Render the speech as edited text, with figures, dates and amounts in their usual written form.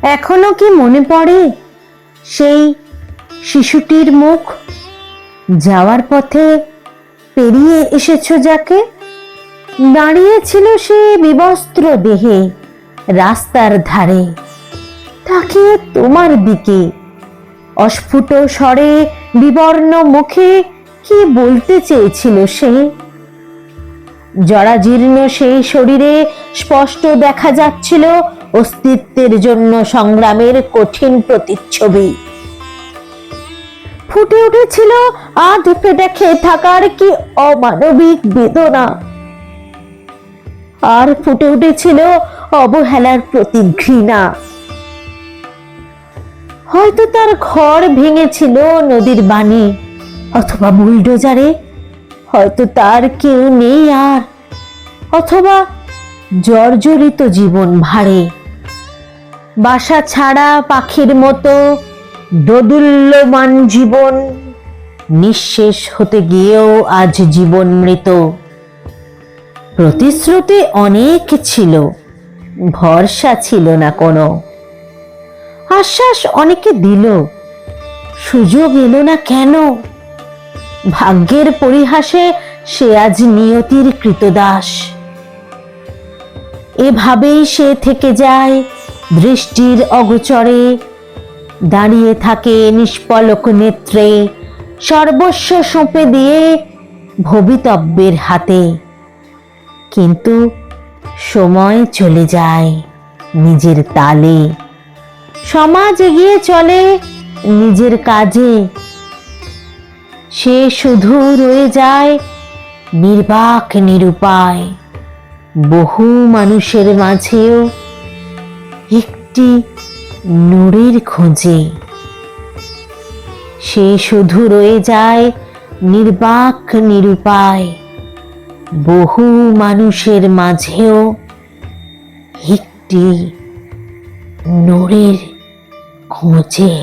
এখনো কি মনে পড়ে সেই শিশুটির মুখ? যাওয়ার পথে পেরিয়ে এসেছো যাকে, দাঁড়িয়েছিল সে বিবস্ত্র দেহে রাস্তার ধারে, তাকিয়ে তোমার দিকে, অস্ফুট স্বরে বিবর্ণ মুখে কি বলতে চেয়েছিল সে? জরাজীর্ণ সেই শরীরে স্পষ্ট দেখা যাচ্ছিল অস্তিত্বের জন্য সংগ্রামের কঠিন প্রতিচ্ছবি। ফুটে উঠেছিল আধ পেটে খেয়ে থাকার কি অমানবিক বেদনা, আর ফুটে উঠেছিল অবহেলার প্রতি ঘৃণা। হয়তো তার ঘর ভেঙেছিল নদীর বাণী অথবা বুলডোজারে, হয়তো তার কেউ নেই আর, অথবা জর্জরিত জীবন ভারে। বাসা ছাড়া পাখির মতো দোদুল্যমান জীবন নিঃশেষ হতে গিয়েও আজ জীবন মৃত। প্রতিশ্রুতি অনেক ছিল, ভরসা ছিল না কোনো। আশ্বাস অনেকে দিল, সুযোগ এলো না কেন? ভাগ্যের পরিহাসে সে আজ নিয়তির কৃতদাস। এভাবেই সে থেকে যায় দৃষ্টির অগোচরে, দাঁড়িয়ে থাকে নিষ্পলক নেত্রে, সর্বস্ব সঁপে দিয়ে ভবিতব্যের হাতে। কিন্তু সময় চলে যায় নিজের তালে, সমাজ এগিয়ে চলে নিজের কাজে, সে শুধু রয়ে যায় নির্বাক নিরুপায়, বহু মানুষের মাঝেও একটি নূরের খোঁজে। সে শুধু রয়ে যায় নির্বাক নিরুপায়, বহু মানুষের মাঝেও একটি নূরের খোঁজে।